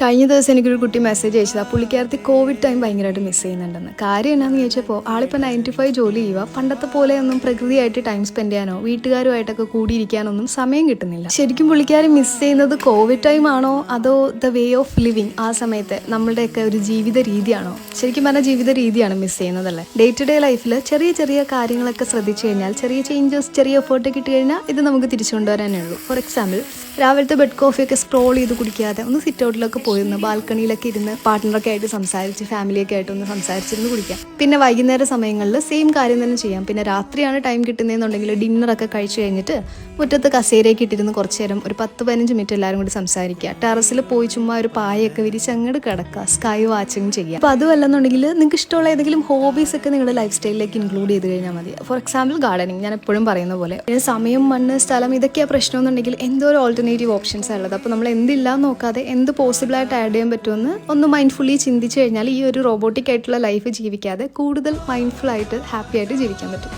കഴിഞ്ഞ ദിവസം എനിക്കൊരു കുട്ടി മെസ്സേജ് അയച്ചതാണ്. പുള്ളിക്കാരത്തി കോവിഡ് ടൈം ഭയങ്കരമായിട്ട് മിസ് ചെയ്യുന്നുണ്ടെന്ന്. കാര്യം എന്നാന്ന് ചോദിച്ചപ്പോൾ ആളിപ്പോൾ 9 to 5 ജോലി ചെയ്യുക. പണ്ടത്തെ പോലെയൊന്നും പ്രകൃതിയായിട്ട് ടൈം സ്പെൻഡ് ചെയ്യാനോ വീട്ടുകാരുമായിട്ടൊക്കെ കൂടിയിരിക്കാനൊന്നും സമയം കിട്ടുന്നില്ല. ശരിക്കും പുള്ളിക്കാരി മിസ് ചെയ്യുന്നത് കോവിഡ് ടൈം ആണോ അതോ ദ വേ ഓഫ് ലിവിങ്, ആ സമയത്ത് നമ്മളുടെയൊക്കെ ഒരു ജീവിത രീതിയാണോ? ശരിക്കും പറഞ്ഞാൽ ജീവിത രീതിയാണ് മിസ് ചെയ്യുന്നതല്ലേ. ഡേ ടു ഡേ ലൈഫിൽ ചെറിയ ചെറിയ കാര്യങ്ങളൊക്കെ ശ്രദ്ധിച്ചു കഴിഞ്ഞാൽ, ചെറിയ ചേഞ്ചസ്, ചെറിയ എഫേർട്ട് കിട്ടി കഴിഞ്ഞാൽ ഇത് നമുക്ക് തിരിച്ചു കൊണ്ടുവരാനേ ഉള്ളൂ. ഫോർ എക്സാമ്പിൾ, രാവിലത്തെ ബെഡ് കോഫിയൊക്കെ സ്ക്രോൾ ചെയ്ത് കുടിക്കാതെ ഒന്ന് സിറ്റ് ഔട്ടിലൊക്കെ പോയിരുന്ന് ബാൽക്കണിയിലൊക്കെ ഇരുന്ന് പാർട്ട്ണറൊക്കെ ആയിട്ട് സംസാരിച്ച്, ഫാമിലിയൊക്കെ ആയിട്ട് ഒന്ന് സംസാരിച്ചിരുന്ന് കുടിക്കാം. പിന്നെ വൈകുന്നേര സമയങ്ങളിൽ സെയിം കാര്യം തന്നെ ചെയ്യാം. പിന്നെ രാത്രിയാണ് ടൈം കിട്ടുന്നതെന്നുണ്ടെങ്കിൽ ഡിന്നറൊക്കെ കഴിച്ചു കഴിഞ്ഞിട്ട് മുറ്റത്ത് കസേരയൊക്കെ ഇട്ടിരുന്ന് കുറച്ച് നേരം ഒരു 10-15 മിനിറ്റ് എല്ലാവരും കൂടി സംസാരിക്കുക. ടെറസിൽ പോയി ചുമ്മാ ഒരു പായൊക്കെ വിരിച്ച് അങ്ങോട്ട് കിടക്കുക, സ്കൈ വാച്ചിങ് ചെയ്യുക. അപ്പോൾ അതുമല്ലെന്നുണ്ടെങ്കിൽ നിങ്ങൾക്ക് ഇഷ്ടമുള്ള ഏതെങ്കിലും ഹോബീസ് ഒക്കെ നിങ്ങളുടെ ലൈഫ് സ്റ്റൈലിലേക്ക് ഇൻക്ലൂഡ് ചെയ്ത് കഴിഞ്ഞാൽ മതി. ഫോർ എക്സാമ്പിൾ ഗാർഡനിങ്, ഞാൻ എപ്പോഴും പറയുന്ന പോലെ. പിന്നെ സമയം, മണ്ണ്, സ്ഥലം ഇതൊക്കെയാണ് പ്രശ്നമെന്നുണ്ടെങ്കിൽ എന്തോ ഒരു ഓൾട്ടർനേറ്റീവ് ഓപ്ഷൻസ് ഉള്ളത്. അപ്പോൾ നമ്മൾ എന്തില്ലാന്ന് നോക്കാതെ എന്ത് പോസിബിളായിട്ട് ആഡ് ചെയ്യാൻ പറ്റുമെന്ന് ഒന്ന് മൈൻഡ്ഫുള്ളി ചിന്തിച്ചു കഴിഞ്ഞാൽ ഈ ഒരു റോബോട്ടിക് ആയിട്ടുള്ള ലൈഫ് ജീവിക്കാതെ കൂടുതൽ മൈൻഡ്ഫുൾ ആയിട്ട് ഹാപ്പി ആയിട്ട് ജീവിക്കാൻ പറ്റും.